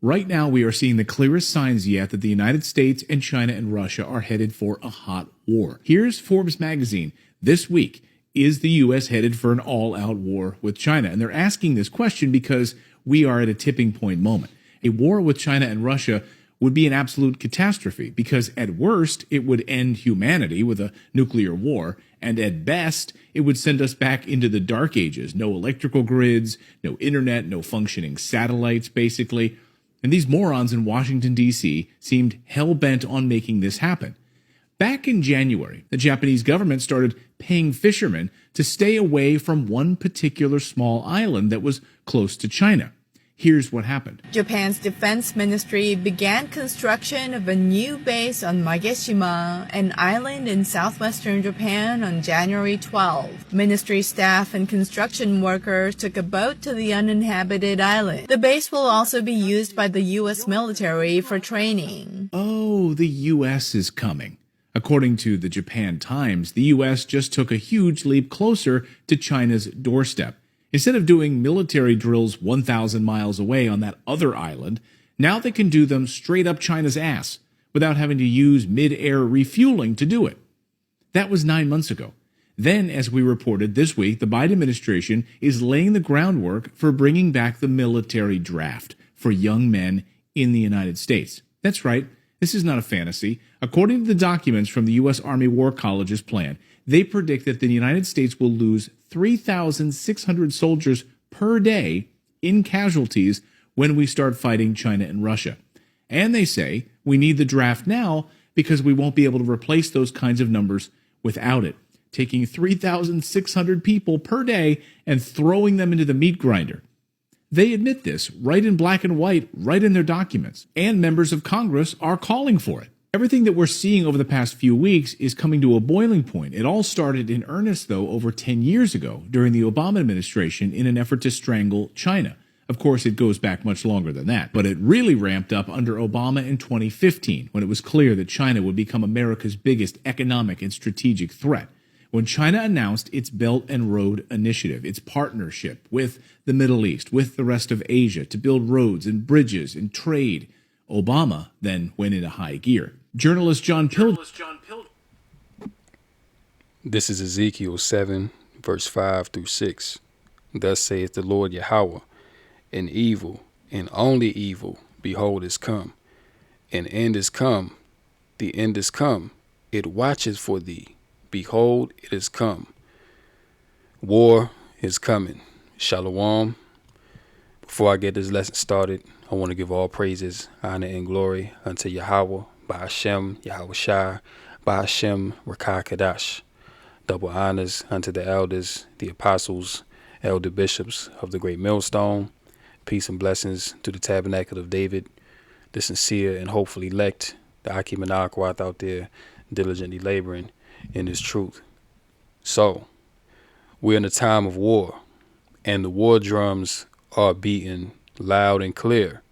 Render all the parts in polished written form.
Right now, we are seeing the clearest signs yet that the United States and China and Russia are headed for a hot war. Here's Forbes magazine this week. Is the U.S. headed for an all-out war with China? And they're asking this question because we are at a tipping point moment. A war with China and Russia would be an absolute catastrophe because at worst, it would end humanity with a nuclear war, and at best, it would send us back into the dark ages. No electrical grids, no internet, no functioning satellites, basically. And these morons in Washington, D.C. seemed hell-bent on making this happen. Back in January, the Japanese government started paying fishermen to stay away from one particular small island that was close to China. Here's what happened. Japan's defense ministry began construction of a new base on Mageshima, an island in southwestern Japan, on January 12. Ministry staff and construction workers took a boat to the uninhabited island. The base will also be used by the U.S. military for training. Oh, the U.S. is coming. According to the Japan Times, the U.S. just took a huge leap closer to China's doorstep. Instead of doing military drills 1,000 miles away on that other island, now they can do them straight up China's ass without having to use mid-air refueling to do it. That was 9 months ago. Then, as we reported this week, the Biden administration is laying the groundwork for bringing back the military draft for young men in the United States. That's right. This is not a fantasy. According to the documents from the U.S. Army War College's plan, they predict that the United States will lose 3,600 soldiers per day in casualties when we start fighting China and Russia. And they say we need the draft now because we won't be able to replace those kinds of numbers without it. Taking 3,600 people per day and throwing them into the meat grinder. They admit this right in black and white, right in their documents. And members of Congress are calling for it. Everything that we're seeing over the past few weeks is coming to a boiling point. It all started in earnest, though, over 10 years ago during the Obama administration in an effort to strangle China. Of course, it goes back much longer than that, but it really ramped up under Obama in 2015 when it was clear that China would become America's biggest economic and strategic threat. When China announced its Belt and Road Initiative, its partnership with the Middle East, with the rest of Asia to build roads and bridges and trade, Obama then went into high gear. Journalist John Pilger. This is Ezekiel 7, verse 5 through 6. Thus saith the Lord Yahweh, an evil, and only evil, behold, is come. An end is come, the end is come. It watches for thee. Behold, it is come. War is coming. Shalom. Before I get this lesson started, I want to give all praises, honor, and glory unto Yahweh, Ba'ashem, Yahweh Shai, Ba'ashem, Rakah Kadash. Double honors unto the elders, the apostles, elder bishops of the great millstone. Peace and blessings to the tabernacle of David, the sincere and hopeful elect, the Akim and Akwat out there diligently laboring in his truth. So, we're in a time of war, and the war drums are beating loud and clear.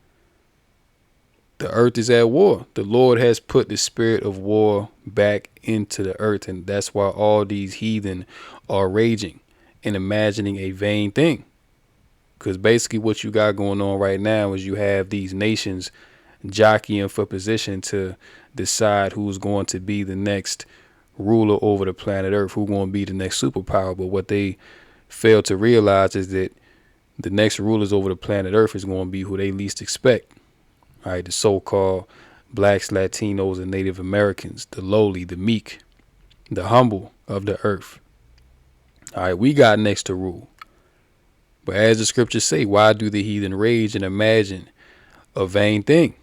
The earth is at war. The Lord has put the spirit of war back into the earth, and that's why all these heathen are raging and imagining a vain thing. Because basically what you got going on right now is you have these nations jockeying for position to decide who's going to be the next ruler over the planet Earth, who's going to be the next superpower. But what they fail to realize is that the next rulers over the planet Earth is going to be who they least expect. All right, the so-called blacks, Latinos, and Native Americans, the lowly, the meek, the humble of the earth. All right, we got next to rule. But as the scriptures say, why do the heathen rage and imagine a vain thing?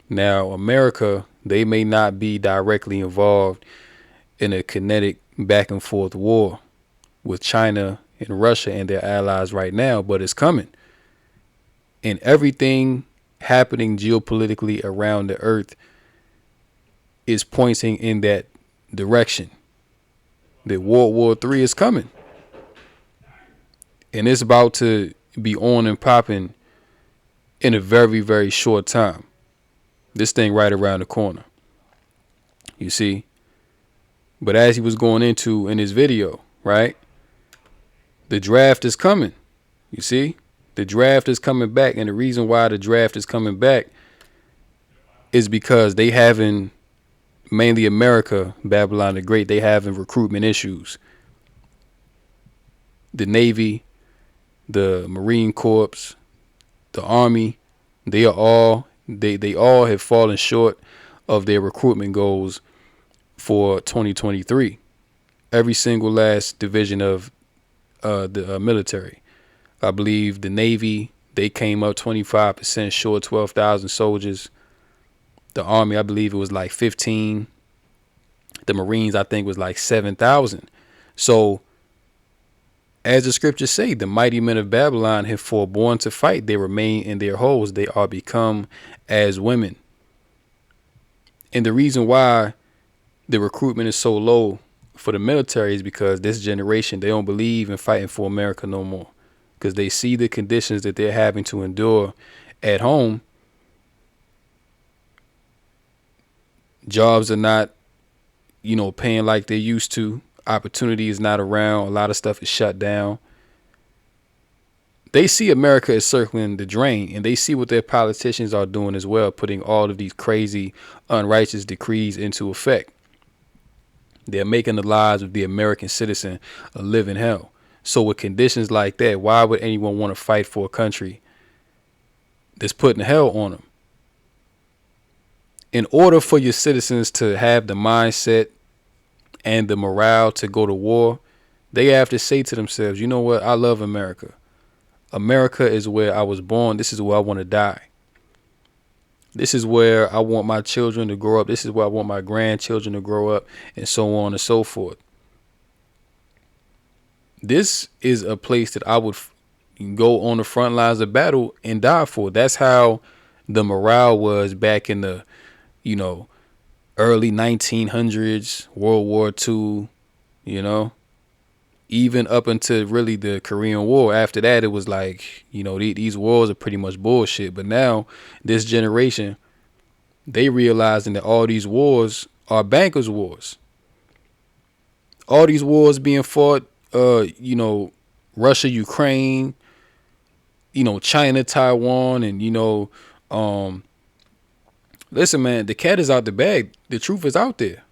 Now, America, they may not be directly involved in a kinetic back and forth war with China and Russia and their allies right now, but it's coming. And everything happening geopolitically around the earth is pointing in that direction. That World War III is coming. And it's about to be on and popping in a very, very short time. This thing right around the corner. You see? But as he was going into in his video, right? The draft is coming. You see? The draft is coming back, and the reason why the draft is coming back is because they having, mainly America, Babylon the Great, they having recruitment issues. The Navy, the Marine Corps, the Army, they all have fallen short of their recruitment goals for 2023. Every single last division of the military. I believe the Navy, they came up 25% short, 12,000 soldiers. The Army, I believe it was like 15. The Marines, I think, was like 7,000. So, as the scriptures say, the mighty men of Babylon have forborne to fight. They remain in their holes. They are become as women. And the reason why the recruitment is so low for the military is because this generation, they don't believe in fighting for America no more. Because they see the conditions that they're having to endure at home. Jobs are not, paying like they used to. Opportunity is not around. A lot of stuff is shut down. They see America as circling the drain, and they see what their politicians are doing as well, putting all of these crazy, unrighteous decrees into effect. They're making the lives of the American citizen a living hell. So with conditions like that, why would anyone want to fight for a country that's putting hell on them? In order for your citizens to have the mindset and the morale to go to war, they have to say to themselves, you know what? I love America. America is where I was born. This is where I want to die. This is where I want my children to grow up. This is where I want my grandchildren to grow up, and so on and so forth. This is a place that I would go on the front lines of battle and die for. That's how the morale was back in the, early 1900s, World War II, even up until really the Korean War. After that, it was like, these wars are pretty much bullshit. But now this generation, they realizing that all these wars are bankers' wars. All these wars being fought, Russia, Ukraine, China, Taiwan, and, listen, man, the cat is out the bag. The truth is out there.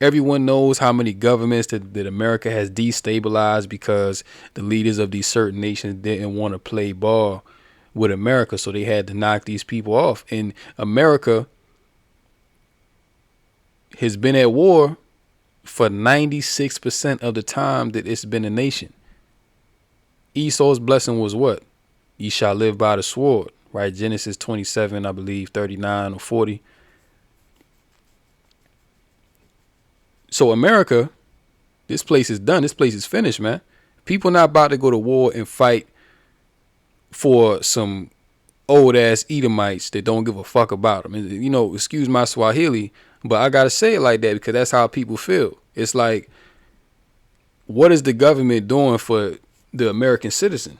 Everyone knows how many governments that America has destabilized because the leaders of these certain nations didn't want to play ball with America. So they had to knock these people off. And America has been at war for 96% of the time that it's been a nation. Esau's blessing was what? Ye shall live by the sword, right? Genesis 27, I believe, 39 or 40. So America, this place is done. This place is finished, man. People not about to go to war and fight for some old ass Edomites that don't give a fuck about them. And, excuse my Swahili, but I got to say it like that because that's how people feel. It's like, what is the government doing for the American citizen?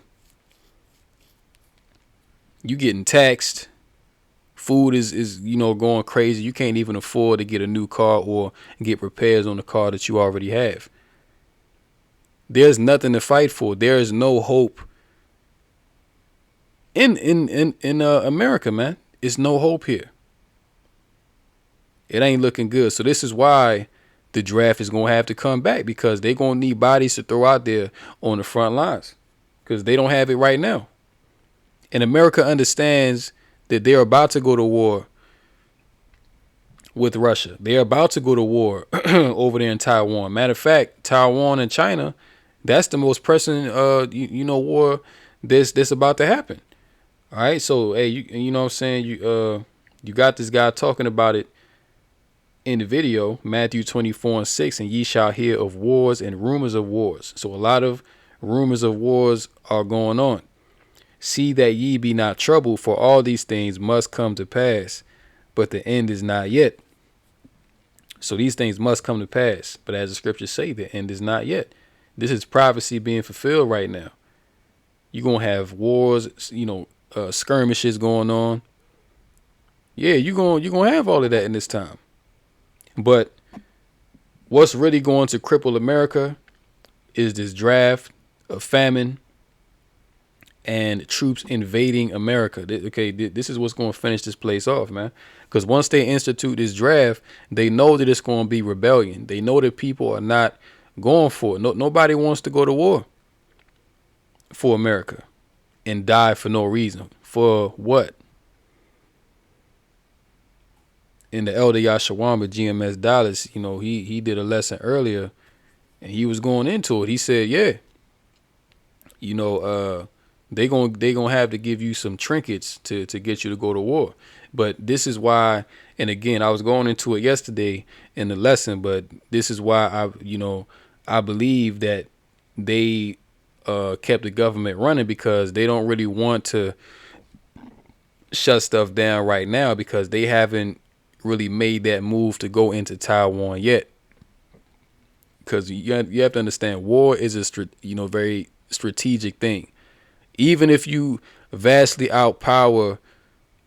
You getting taxed. Food is going crazy. You can't even afford to get a new car or get repairs on the car that you already have. There's nothing to fight for. There is no hope in America, man. It's no hope here. It ain't looking good. So this is why the draft is going to have to come back, because they're going to need bodies to throw out there on the front lines because they don't have it right now. And America understands that they're about to go to war with Russia. They're about to go to war over there in Taiwan. Matter of fact, Taiwan and China, that's the most pressing, war that's about to happen. All right. So, hey, you know what I'm saying? You got this guy talking about it in the video, Matthew 24:6, and ye shall hear of wars and rumors of wars. So a lot of rumors of wars are going on. See that ye be not troubled, for all these things must come to pass, but the end is not yet. So these things must come to pass, but as the scriptures say, the end is not yet. This is prophecy being fulfilled right now. You're going to have wars, skirmishes going on. Yeah, you're going to have all of that in this time. But what's really going to cripple America is this draft. of famine and troops invading America. Okay, this is what's going to finish this place off, man. Because once they institute this draft, they know that it's going to be rebellion. They know that people are not going for it. Nobody wants to go to war for America and die for no reason. For what? In the Elder Yashawamba, GMS Dallas, he did a lesson earlier, and he was going into it. He said, yeah, they gonna have to give you some trinkets to get you to go to war. But this is why, and again, I was going into it yesterday in the lesson, but this is why I believe that they kept the government running, because they don't really want to shut stuff down right now, because they haven't really made that move to go into Taiwan yet. Because you have to understand, war is a very strategic thing. Even if you vastly outpower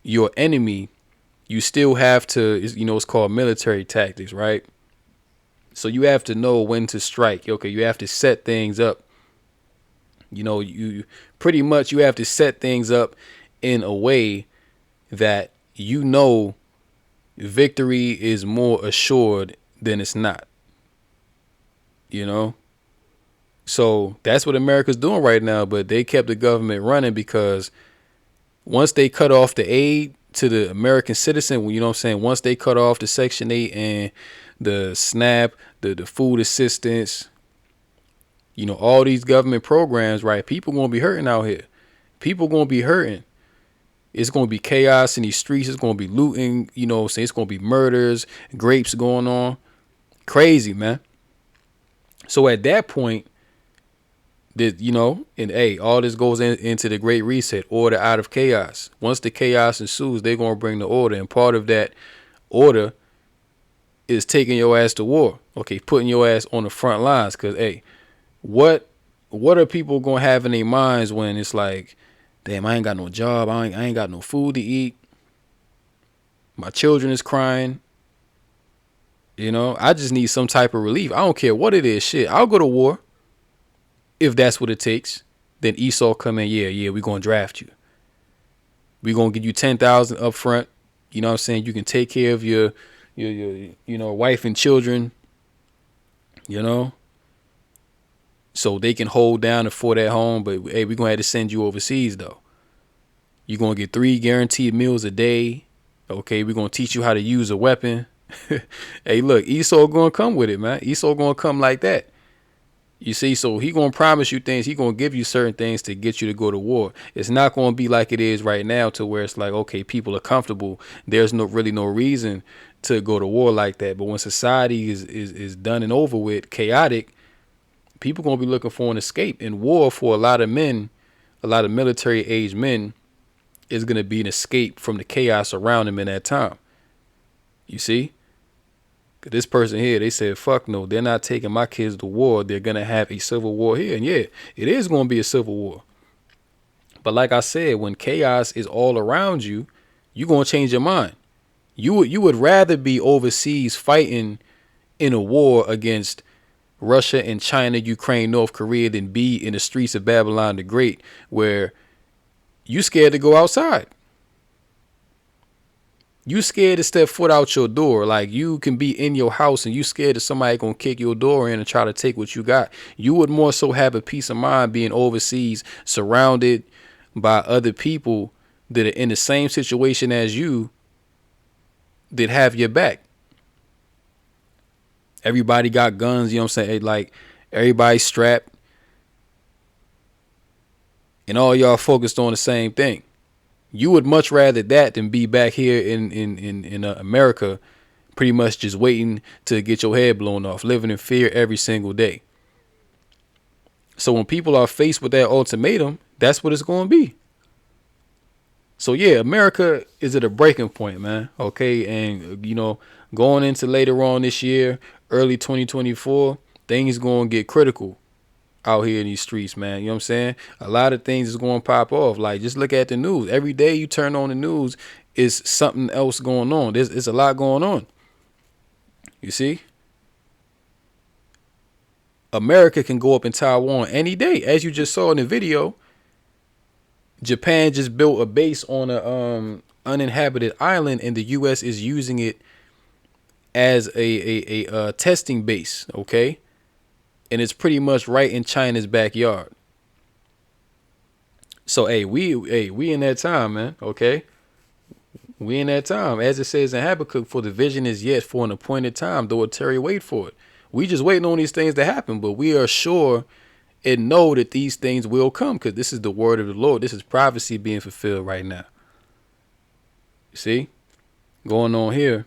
your enemy, you still have to, it's called military tactics, right? So you have to know when to strike. Okay, you have to set things up. You pretty much, you have to set things up in a way that victory is more assured than it's not. So that's what America's doing right now. But they kept the government running, because once they cut off the aid to the American citizen, once they cut off the Section 8 and the SNAP, the food assistance, all these government programs, right? People going to be hurting out here. People going to be hurting. It's going to be chaos in these streets. It's going to be looting, it's going to be murders, grapes going on. Crazy, man. So at that point, all this goes into the Great Reset, order out of chaos. Once the chaos ensues, they're going to bring the order. And part of that order is taking your ass to war. Okay, putting your ass on the front lines. Because, what are people going to have in their minds when it's like, damn, I ain't got no job. I ain't got no food to eat. My children is crying. I just need some type of relief. I don't care what it is. Shit, I'll go to war if that's what it takes. Then Esau come in. Yeah, we're going to draft you. We're going to give you $10,000 up front. You know what I'm saying? You can take care of your wife and children, so they can hold down and fort at home. But hey, we're going to have to send you overseas though. You're going to get 3 guaranteed meals a day. Okay, we're going to teach you how to use a weapon. Hey, look, Esau going to come with it, man. Esau going to come like that. You see, so he going to promise you things. He going to give you certain things to get you to go to war. It's not going to be like it is right now, to where it's like, okay, people are comfortable. There's no reason to go to war like that. But when society is done and over with, chaotic, people going to be looking for an escape. And war, for a lot of men, a lot of military age men, is going to be an escape from the chaos around them in that time. You see? This person here, they said, fuck no, they're not taking my kids to war. They're going to have a civil war here. And yeah, it is going to be a civil war. But like I said, when chaos is all around you, you're going to change your mind. You would rather be overseas fighting in a war against Russia and China, Ukraine, North Korea, than be in the streets of Babylon the Great, where you scared to go outside. You scared to step foot out your door. Like, you can be in your house and you scared that somebody gonna kick your door in and try to take what you got. You would more so have a peace of mind being overseas, surrounded by other people that are in the same situation as you, that have your back. Everybody got guns, you know what I'm saying? Like, everybody's strapped. And all y'all focused on the same thing. You would much rather that than be back here in America, pretty much just waiting to get your head blown off, living in fear every single day. So when people are faced with that ultimatum, that's what it's going to be. So yeah, America is at a breaking point, man. Okay, and going into later on this year, early 2024, things going to get critical out here in these streets, man. You know what I'm saying? A lot of things is going to pop off. Like, just look at the news. Every day you turn on the news, is something else going on. There's a lot going on. You see? America can go up in Taiwan any day. As you just saw in the video, Japan just built a base on a uninhabited island, and the U.S. is using it as a testing base, okay? And it's pretty much right in China's backyard. So, hey, we in that time, man, okay? We in that time. As it says in Habakkuk, for the vision is yet for an appointed time, though it tarry, wait for it. We just waiting on these things to happen, but we are sure and know that these things will come, because this is the word of the Lord. This is prophecy being fulfilled right now. You see? Going on here.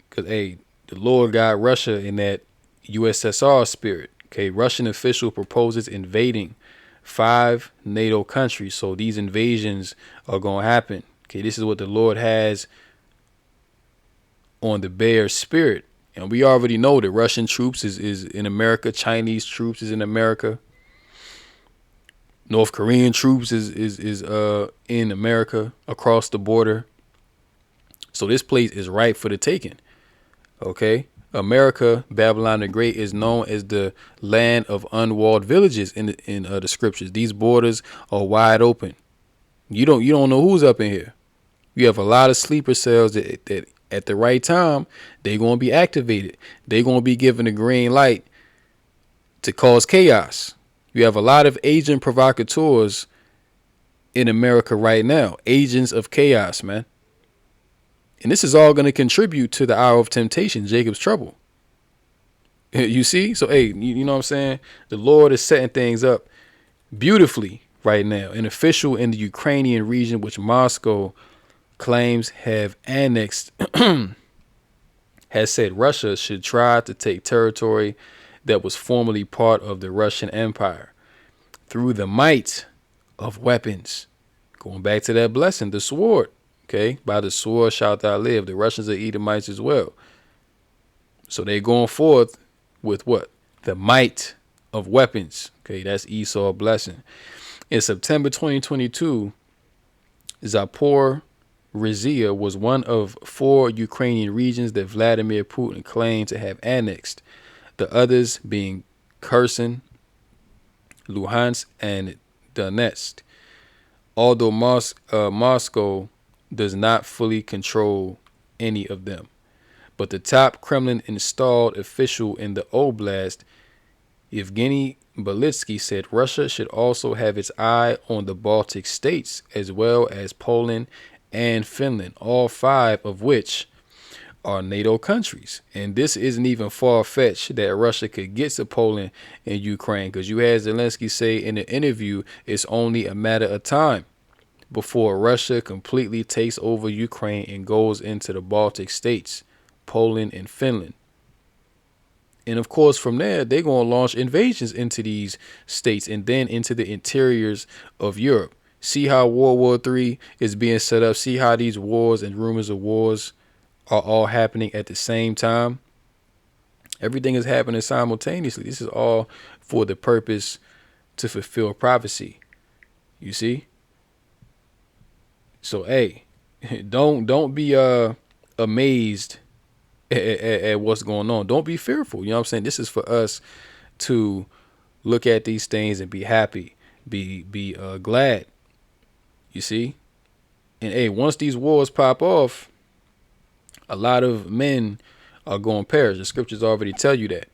Because, hey, the Lord got Russia in that USSR spirit. Okay, Russian official proposes invading 5 NATO countries. So these invasions are going to happen. Okay, this is what the Lord has on the bear spirit. And we already know that Russian troops is in America. Chinese troops is in America. North Korean troops is in America across the border. So this place is ripe for the taking. Okay. America, Babylon the Great, is known as the land of unwalled villages in the scriptures. These borders are wide open. You don't know who's up in here. You have a lot of sleeper cells that at the right time, they're going to be activated. They're going to be given a green light to cause chaos. You have a lot of agent provocateurs in America right now. Agents of chaos, man. And this is all going to contribute to the hour of temptation, Jacob's trouble. You see? So, hey, you know what I'm saying? The Lord is setting things up beautifully right now. An official in the Ukrainian region, which Moscow claims have annexed, has said Russia should try to take territory that was formerly part of the Russian Empire through the might of weapons. Going back to that blessing, the sword. Okay, by the sword shalt thou live. The Russians are Edomites as well. So they're going forth with what? The might of weapons. Okay, that's Esau blessing. In September 2022, Zaporizhzhia was one of 4 Ukrainian regions that Vladimir Putin claimed to have annexed. The others being Kherson, Luhansk, and Donetsk. Although Moscow does not fully control any of them. But the top Kremlin-installed official in the oblast, Evgeny Belitsky, said Russia should also have its eye on the Baltic states, as well as Poland and Finland, all 5 of which are NATO countries. And this isn't even far-fetched that Russia could get to Poland and Ukraine, because you had Zelensky say in the interview, it's only a matter of time before Russia completely takes over Ukraine and goes into the Baltic states, Poland and Finland. And of course, from there, they're going to launch invasions into these states and then into the interiors of Europe. See how World War III is being set up. See how these wars and rumors of wars are all happening at the same time. Everything is happening simultaneously. This is all for the purpose to fulfill prophecy. You see? So, hey, don't be amazed at what's going on. Don't be fearful. You know what I'm saying? This is for us to look at these things and be happy, be glad. You see? And, hey, once these wars pop off, a lot of men are going to perish. The scriptures already tell you that.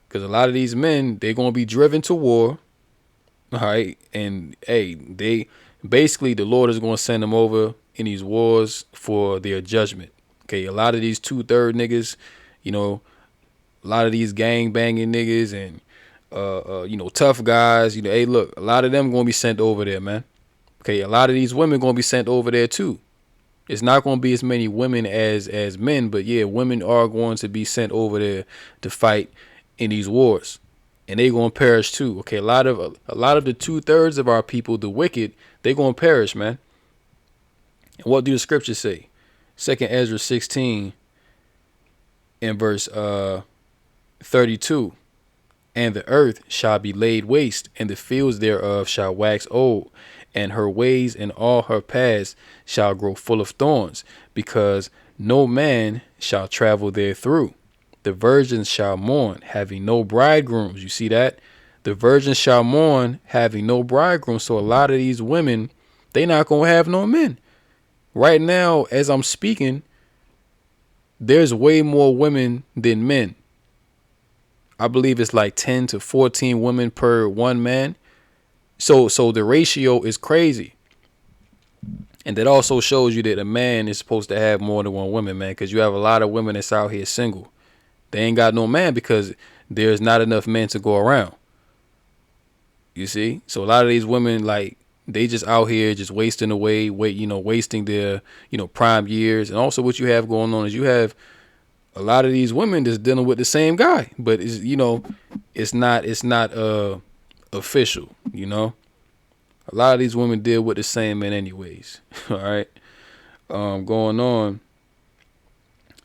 Because a lot of these men, they're going to be driven to war. All right. And, hey, they basically, the Lord is going to send them over in these wars for their judgment. Okay. A lot of these 2/3 niggas, you know, a lot of these gang banging niggas and, you know, tough guys, you know, hey, look, a lot of them going to be sent over there, man. Okay. A lot of these women going to be sent over there, too. It's not going to be as many women as men, but yeah, women are going to be sent over there to fight in these wars. And they're going to perish too. Okay, a lot of the 2/3 of our people, the wicked, they're going to perish, man. And what do the scriptures say? 2nd Ezra 16 and verse 32. And the earth shall be laid waste, and the fields thereof shall wax old, and her ways and all her paths shall grow full of thorns, because no man shall travel there through. The virgins shall mourn, having no bridegrooms. You see that? The virgins shall mourn, having no bridegrooms. So a lot of these women, they not going to have no men. Right now, as I'm speaking, there's way more women than men. I believe it's like 10 to 14 women per one man. So the ratio is crazy. And that also shows you that a man is supposed to have more than one woman, man, because you have a lot of women that's out here single. They ain't got no man because there's not enough men to go around. You see? So a lot of these women, like, they just out here just wasting away, wasting their, prime years. And also what you have going on is you have a lot of these women that's dealing with the same guy, but it's not official, A lot of these women deal with the same men anyways. All right. Going on.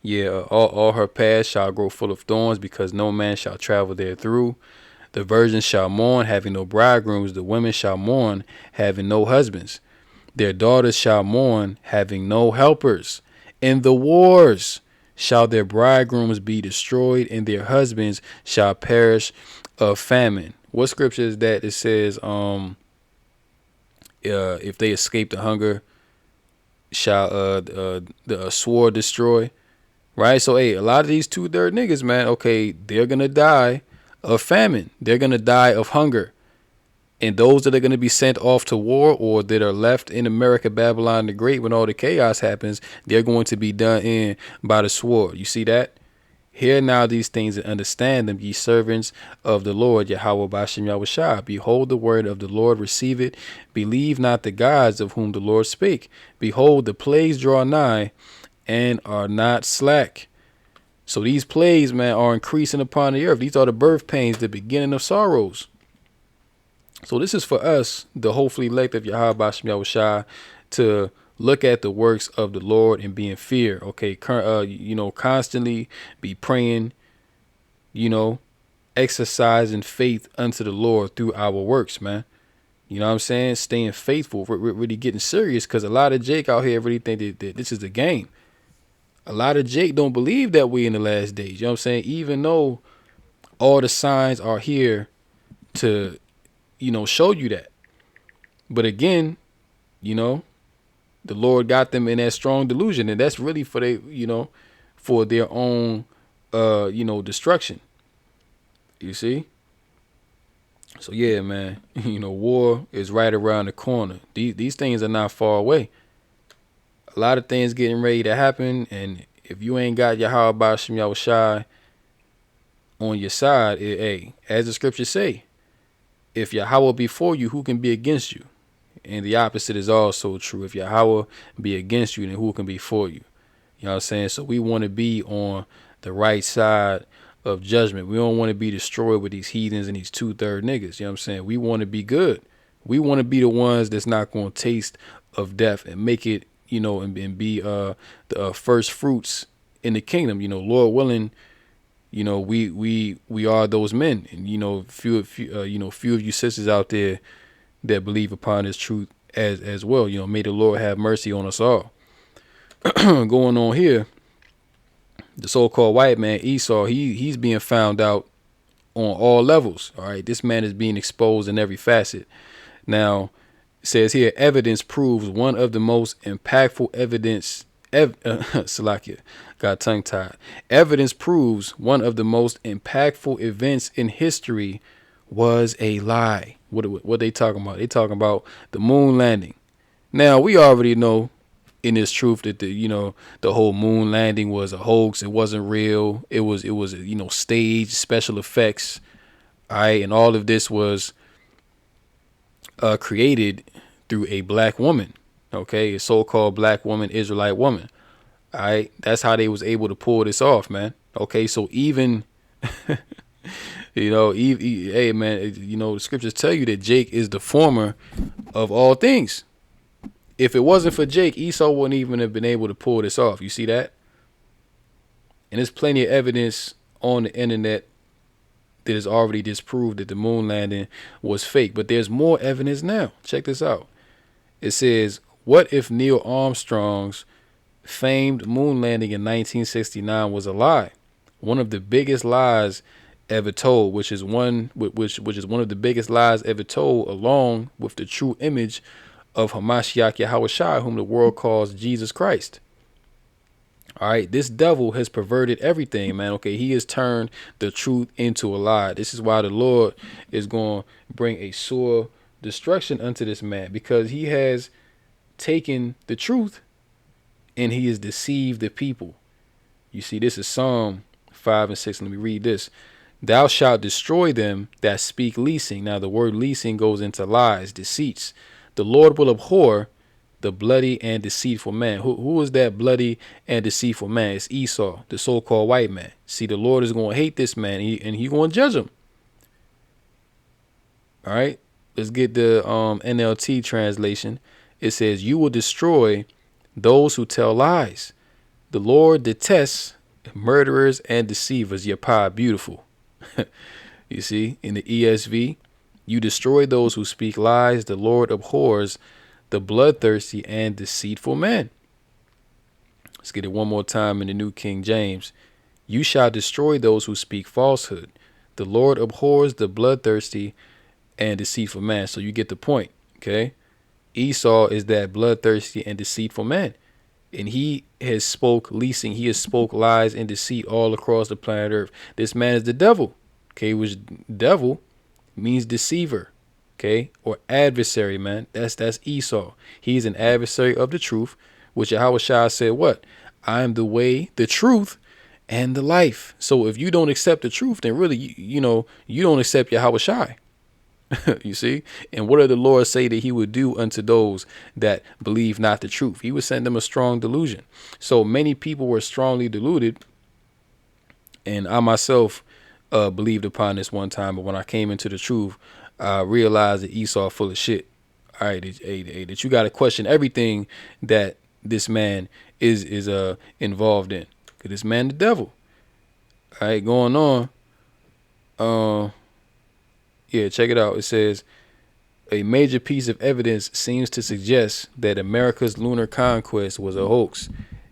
Yeah, all her paths shall grow full of thorns, because no man shall travel therethrough. The virgins shall mourn, having no bridegrooms. The women shall mourn, having no husbands. Their daughters shall mourn, having no helpers. In the wars shall their bridegrooms be destroyed, and their husbands shall perish of famine. What scripture is that? It says, if they escape the hunger, shall the sword destroy. Right? So, hey, a lot of these 2/3 niggas, man, okay, they're going to die of famine. They're going to die of hunger. And those that are going to be sent off to war, or that are left in America, Babylon the Great, when all the chaos happens, they're going to be done in by the sword. You see that? Hear now these things and understand them, ye servants of the Lord, Yahweh Bashem Yahushua. Behold the word of the Lord, receive it. Believe not the gods of whom the Lord spake. Behold, the plagues draw nigh, and are not slack. So these plagues, man, are increasing upon the earth. These are the birth pains, the beginning of sorrows. So this is for us, the hopefully elect of Yahweh Bashem Yahushua, to look at the works of the Lord and be in fear. Okay, constantly be praying, exercising faith unto the Lord through our works, man. You know what I'm saying? Staying faithful, really getting serious, because a lot of Jake out here really think that this is a game. A lot of Jake don't believe that we in the last days. You know what I'm saying? Even though all the signs are here to, show you that. But again, the Lord got them in that strong delusion, and that's really for for their own, destruction. You see? So yeah, man, war is right around the corner. These things are not far away. A lot of things getting ready to happen, and if you ain't got Yahweh Bashem Yahushua on your side, as the scriptures say, if Yahweh be for you, who can be against you? And the opposite is also true. If Yahweh be against you, then who can be for you? You know what I'm saying? So we want to be on the right side of judgment. We don't want to be destroyed with these heathens and these 2/3 niggas. You know what I'm saying? We want to be good. We want to be the ones that's not going to taste of death and make it, and be the first fruits in the kingdom. Lord willing, we are those men. And few of you sisters out there that believe upon this truth as well. May the Lord have mercy on us all. Going on here, the so-called white man Esau, he's being found out on all levels. All right, this man is being exposed in every facet. Now, it says here, evidence proves one of the most impactful Salakia, got tongue tied. Evidence proves one of the most impactful events in history was a lie. What they talking about? They talking about the moon landing. Now, we already know in this truth that the whole moon landing was a hoax. It wasn't real. It was staged, special effects. All right, and all of this was created through a black woman. Okay, a so-called black woman, Israelite woman. All right, that's how they was able to pull this off, man. Okay, so even hey man, the scriptures tell you that Jake is the former of all things. If it wasn't for Jake, Esau wouldn't even have been able to pull this off. You see that? And there's plenty of evidence on the internet that has already disproved that the moon landing was fake. But there's more evidence now. Check this out. It says, what if Neil Armstrong's famed moon landing in 1969 was a lie? one of the biggest lies ever told, which is one of the biggest lies ever told, along with the true image of Hamashiach Yahushua, whom the world calls Jesus Christ. All right, this devil has perverted everything, man. Okay, he has turned the truth into a lie. This is why the Lord is going to bring a sore destruction unto this man, because he has taken the truth and he has deceived the people. You see, this is Psalm 5 and 6. Let me read this. Thou shalt destroy them that speak leasing. Now, the word leasing goes into lies, deceits. The Lord will abhor the bloody and deceitful man. Who is that bloody and deceitful man? It's Esau, the so-called white man. See, the Lord is going to hate this man, and he's going to judge him. All right, let's get the NLT translation. It says, you will destroy those who tell lies. The Lord detests murderers and deceivers. Yapah, beautiful. You see, in the ESV, you destroy those who speak lies. The Lord abhors the bloodthirsty and deceitful man. Let's get it one more time in the New King James. You shall destroy those who speak falsehood. The Lord abhors the bloodthirsty and deceitful man. So you get the point, okay? Esau is that bloodthirsty and deceitful man. And he has spoke leasing. He has spoke lies and deceit all across the planet Earth. This man is the devil, okay? Which devil means deceiver, okay? Or adversary, man. That's Esau. He's an adversary of the truth, which Yahushua said what? I am the way, the truth, and the life. So if you don't accept the truth, then really, you don't accept Yahushua. You see? And what did the Lord say that he would do unto those that believe not the truth? He would send them a strong delusion. So many people were strongly deluded. And I myself believed upon this one time. But when I came into the truth, I realized that Esau full of shit. All right, that you got to question everything that this man is involved in. Because this man the devil. All right, going on. Yeah, check it out. It says, a major piece of evidence seems to suggest that America's lunar conquest was a hoax.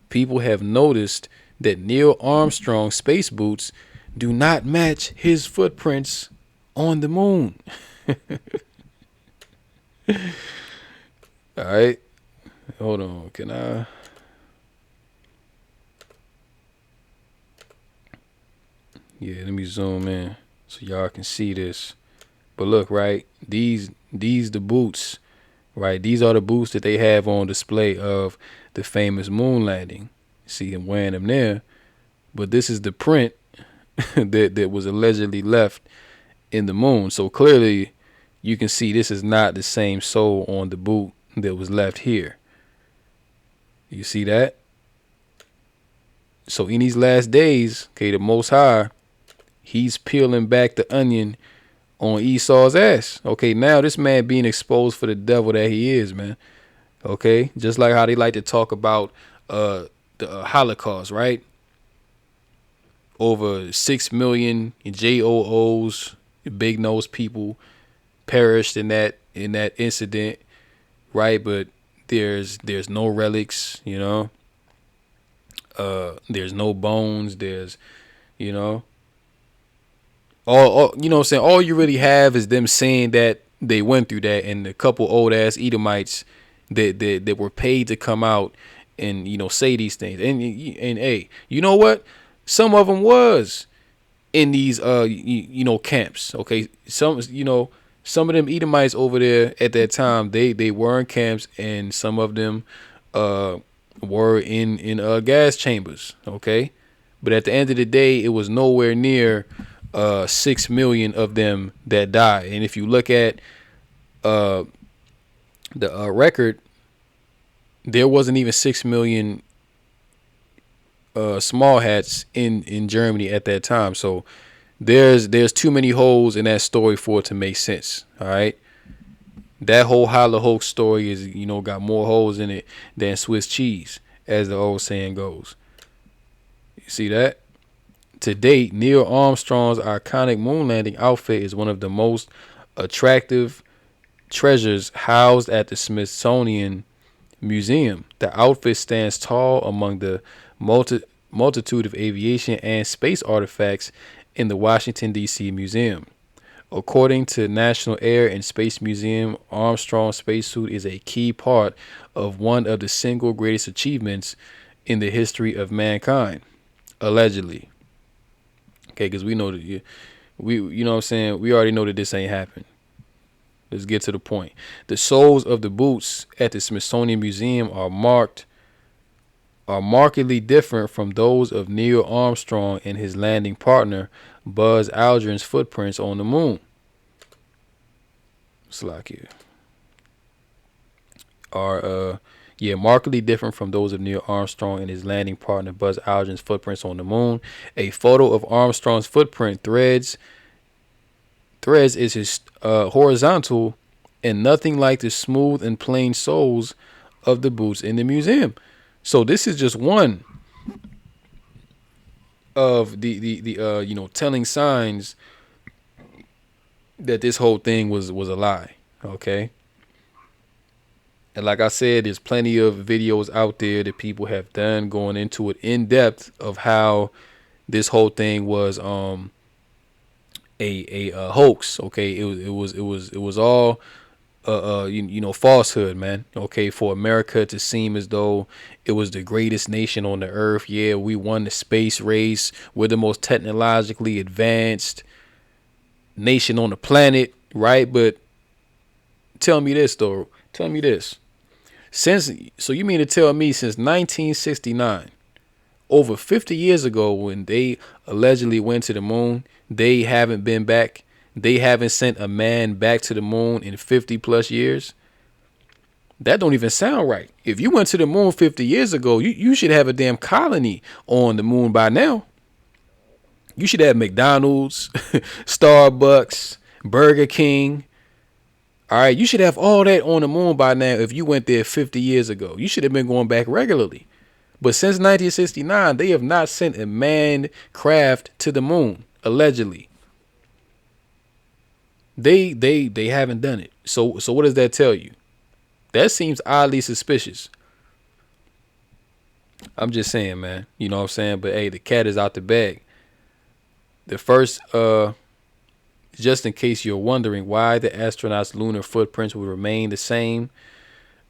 People have noticed that Neil Armstrong's space boots do not match his footprints on the moon. All right. Hold on. Can I? Yeah, let me zoom in so y'all can see this. But look, right, these the boots, right? These are the boots that they have on display of the famous moon landing. See him wearing them there. But this is the print that was allegedly left in the moon. So clearly you can see this is not the same sole on the boot that was left here. You see that? So in these last days, okay, the Most High, he's peeling back the onion on Esau's ass. Okay, now this man being exposed for the devil that he is, man. Okay, just like how they like to talk about the Holocaust, right? Over 6 million JOOs, big nose people, perished in that incident, right? But there's no relics, there's no bones, there's all you know what I'm saying, all you really have is them saying that they went through that, and a couple old ass Edomites that were paid to come out and say these things. And hey, you know what? Some of them was in these camps. Okay, some of them Edomites over there at that time, they were in camps, and some of them were in gas chambers. Okay, but at the end of the day, it was nowhere near 6 million of them that died. And if you look at the record, there wasn't even 6 million small hats in Germany at that time. So there's too many holes in that story for it to make sense. All right, that whole Holocaust story is got more holes in it than Swiss cheese, as the old saying goes. You see that? To date, Neil Armstrong's iconic moon landing outfit is one of the most attractive treasures housed at the Smithsonian Museum. The outfit stands tall among the multitude of aviation and space artifacts in the Washington, D.C. Museum. According to National Air and Space Museum, Armstrong's spacesuit is a key part of one of the single greatest achievements in the history of mankind, allegedly. Okay, because we know that you know what I'm saying, we already know that this ain't happened. Let's get to the point. The soles of the boots at the Smithsonian Museum are markedly different from those of Neil Armstrong and his landing partner Buzz Aldrin's footprints on the moon. Slack are markedly different from those of Neil Armstrong and his landing partner Buzz Aldrin's footprints on the moon. A photo of Armstrong's footprint threads is his horizontal and nothing like the smooth and plain soles of the boots in the museum. So this is just one of the telling signs that this whole thing was a lie. Okay. And like I said, there's plenty of videos out there that people have done going into it in depth of how this whole thing was a hoax. Okay, it was all falsehood, man. Okay, for America to seem as though it was the greatest nation on the earth. Yeah, we won the space race. We're the most technologically advanced nation on the planet, right? But tell me this though. Tell me this. So you mean to tell me since 1969, over 50 years ago, when they allegedly went to the moon, they haven't been back? They haven't sent a man back to the moon in 50 plus years? That don't even sound right. If you went to the moon 50 years ago, you should have a damn colony on the moon by now. You should have McDonald's, Starbucks, Burger King. All right, you should have all that on the moon by now if you went there 50 years ago. You should have been going back regularly. But since 1969, they have not sent a manned craft to the moon, allegedly. They haven't done it. So what does that tell you? That seems oddly suspicious. I'm just saying, man. You know what I'm saying? But hey, the cat is out the bag. The first just in case you're wondering why the astronauts' lunar footprints will remain the same,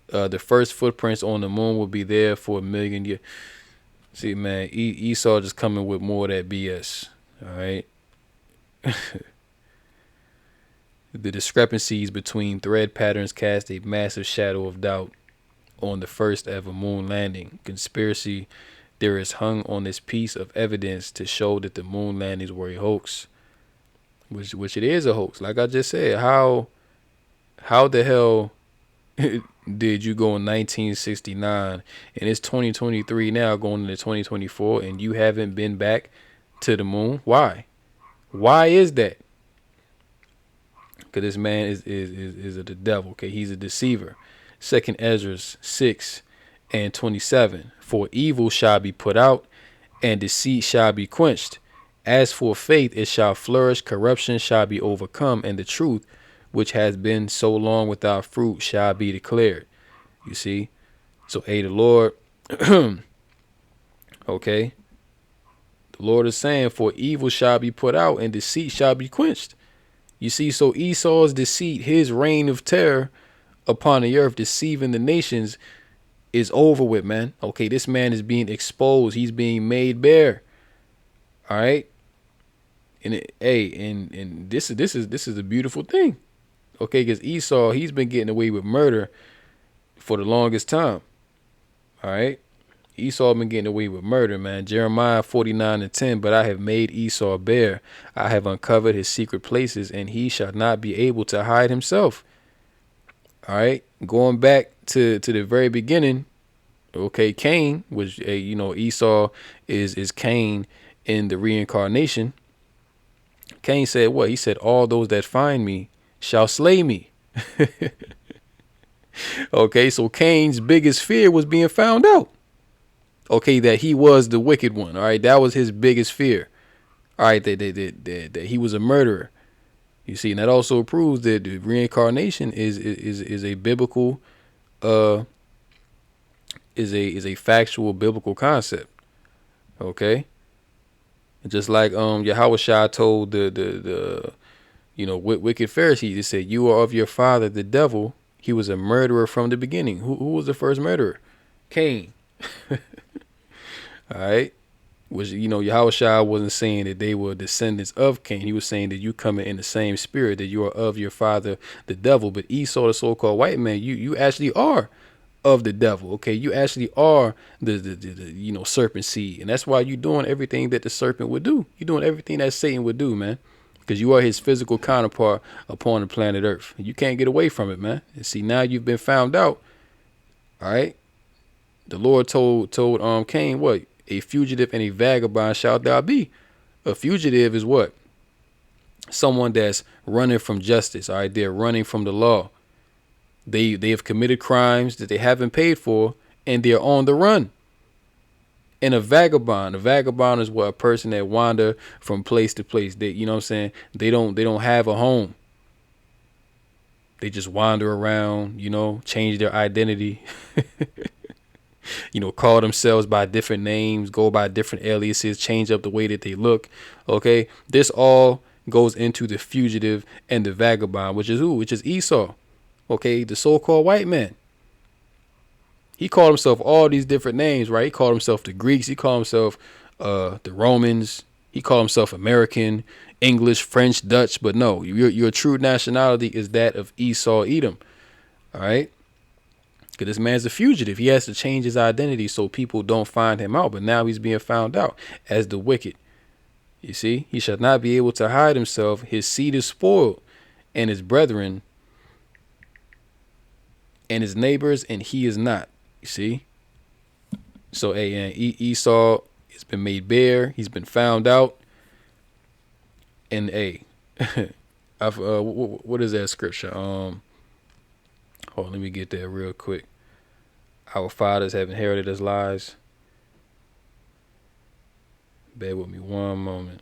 the first footprints on the moon will be there for 1 million years. See, man, Esau just coming with more of that BS. All right. The discrepancies between thread patterns cast a massive shadow of doubt on the first ever moon landing. Conspiracy theorists hung on this piece of evidence to show that the moon landings were a hoax. Which it is a hoax. Like I just said, how the hell did you go in 1969 and it's 2023 now going into 2024 and you haven't been back to the moon? Why? Why is that? Because this man is the devil. Okay, he's a deceiver. 2nd Ezra 6:27. For evil shall be put out, and deceit shall be quenched. As for faith, it shall flourish, corruption shall be overcome, and the truth, which has been so long without fruit, shall be declared. You see? So, the Lord, okay? The Lord is saying, for evil shall be put out, and deceit shall be quenched. You see? So Esau's deceit, his reign of terror upon the earth, deceiving the nations, is over with, man. Okay, this man is being exposed. He's being made bare. All right? And this is a beautiful thing, okay? Because Esau, he's been getting away with murder for the longest time. All right, Esau been getting away with murder, man. Jeremiah 49:10. But I have made Esau bare; I have uncovered his secret places, and he shall not be able to hide himself. All right, going back to the very beginning, okay? Cain, which Esau is Cain in the reincarnation. Cain said what? He said, all those that find me shall slay me. Okay, so Cain's biggest fear was being found out. Okay, that he was the wicked one. All right, that was his biggest fear. All right, that he was a murderer. You see, and that also proves that the reincarnation is a biblical, is a factual biblical concept. Okay, just like Yahushua told the wicked Pharisees, he said, "You are of your father the devil. He was a murderer from the beginning." Who was the first murderer? Cain. All right. Which, Yahushua wasn't saying that they were descendants of Cain. He was saying that you coming in the same spirit, that you are of your father the devil. But Esau, the so-called white man, you actually are of the devil. Okay, you actually are the serpent seed, and that's why you're doing everything that the serpent would do. You're doing everything that Satan would do, man, because you are his physical counterpart upon the planet Earth. You can't get away from it, man. And see, now you've been found out. All right. The Lord told Cain, what? A fugitive and a vagabond shalt thou be. A fugitive is what? Someone that's running from justice. All right, they're running from the law. They have committed crimes that they haven't paid for, and they're on the run. And a vagabond is what? A person that wander from place to place. They, you know what I'm saying? They don't have a home. They just wander around, change their identity. Call themselves by different names, go by different aliases, change up the way that they look. Okay, this all goes into the fugitive and the vagabond, which is who? Which is Esau. Okay, the so-called white man. He called himself all these different names, right? He called himself the Greeks. He called himself the Romans. He called himself American, English, French, Dutch. But no, your true nationality is that of Esau, Edom. All right. Because this man's a fugitive. He has to change his identity so people don't find him out. But now he's being found out as the wicked. You see, he shall not be able to hide himself. His seed is spoiled, and his brethren and his neighbors, and he is not. You see? So, and Esau has been made bare. He's been found out. And what is that scripture? Hold on, let me get that real quick. Our fathers have inherited us lies. Bear with me one moment.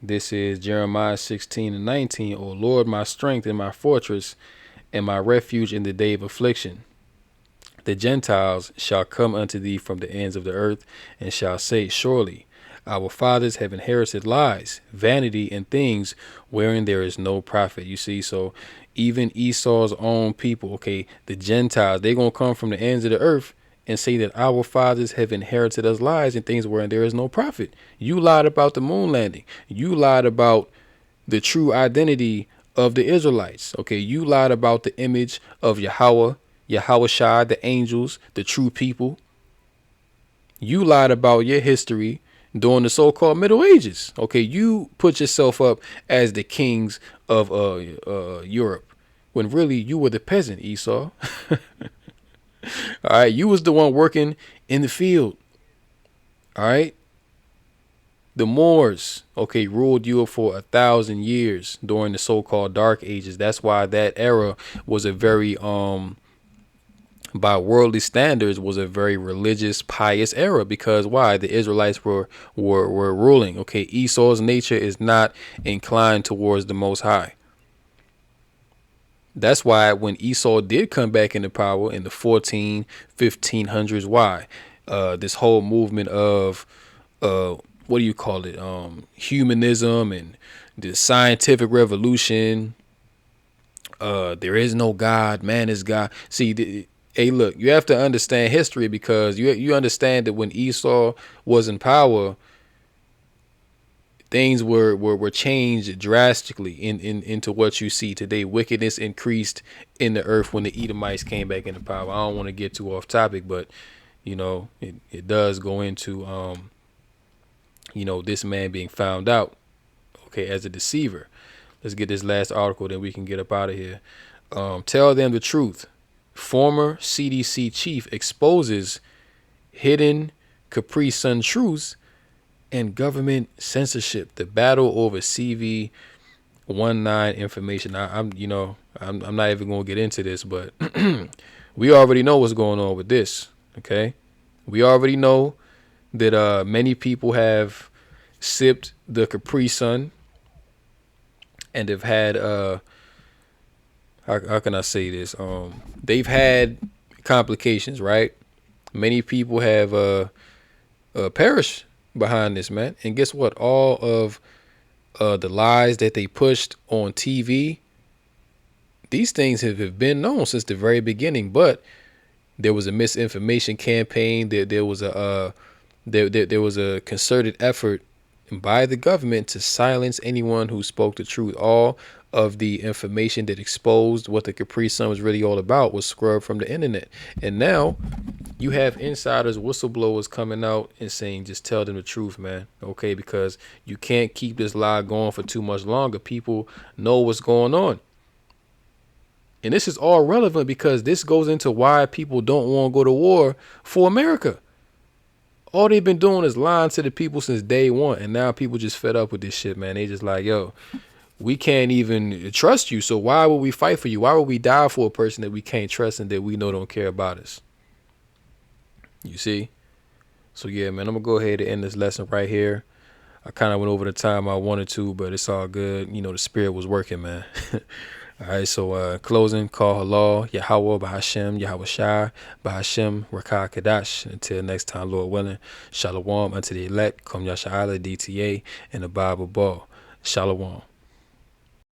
This is Jeremiah 16:19. O Lord, my strength and my fortress and my refuge in the day of affliction. The Gentiles shall come unto thee from the ends of the earth and shall say, surely our fathers have inherited lies, vanity, and things wherein there is no profit. You see, so even Esau's own people, okay, the Gentiles, they're going to come from the ends of the earth and say that our fathers have inherited us lies and things wherein there is no profit. You lied about the moon landing. You lied about the true identity of the Israelites. Okay, you lied about the image of Yahushua, the angels, the true people. You lied about your history during the so-called Middle Ages. Okay, you put yourself up as the kings of Europe when really you were the peasant, Esau. All right, you was the one working in the field. All right, the Moors, okay, ruled you for 1,000 years during the so-called Dark Ages. That's why that era was a very by worldly standards, was a very religious, pious era. Because why? The Israelites were ruling. Okay, Esau's nature is not inclined towards the Most High. That's why when Esau did come back into power in the 1500s, why? This whole movement of what do you call it? Humanism and the scientific revolution. There is no God, man is God. See, hey, look, you have to understand history, because you understand that when Esau was in power, things were changed drastically into what you see today. Wickedness increased in the earth when the Edomites came back into power. I don't want to get too off topic, but it does go into this man being found out, okay, as a deceiver. Let's get this last article, then we can get up out of here. Tell them the truth. Former CDC chief exposes hidden Capri Sun truths and government censorship. The battle over CV19 information. I'm not even going to get into this, but we already know what's going on with this. Okay, we already know that many people have sipped the Capri Sun and have had how can I say this? They've had complications, right? Many people have perished behind this, man. And guess what? All of the lies that they pushed on TV, these things have been known since the very beginning. But there was a misinformation campaign. There was a concerted effort by the government to silence anyone who spoke the truth. All of the information that exposed what the Capri Sun was really all about was scrubbed from the internet. And now you have insiders, whistleblowers coming out and saying, just tell them the truth, man. Okay, because you can't keep this lie going for too much longer. People know what's going on. And this is all relevant because this goes into why people don't want to go to war for America. All they've been doing is lying to the people since day one. And now people just fed up with this shit, man. They just like, yo, we can't even trust you. So why would we fight for you? Why would we die for a person that we can't trust and that we know don't care about us? You see? So yeah, man, I'm going to go ahead and end this lesson right here. I kind of went over the time I wanted to, but it's all good. You know, the spirit was working, man. All right, so closing, call halal, Yahweh, Bahashem, Yahweh Shai, Bahashem, Rakah Kadash. Until next time, Lord willing, Shalom unto the elect, Kom Yasha'ala, DTA, and the Bible Ball. Shalom.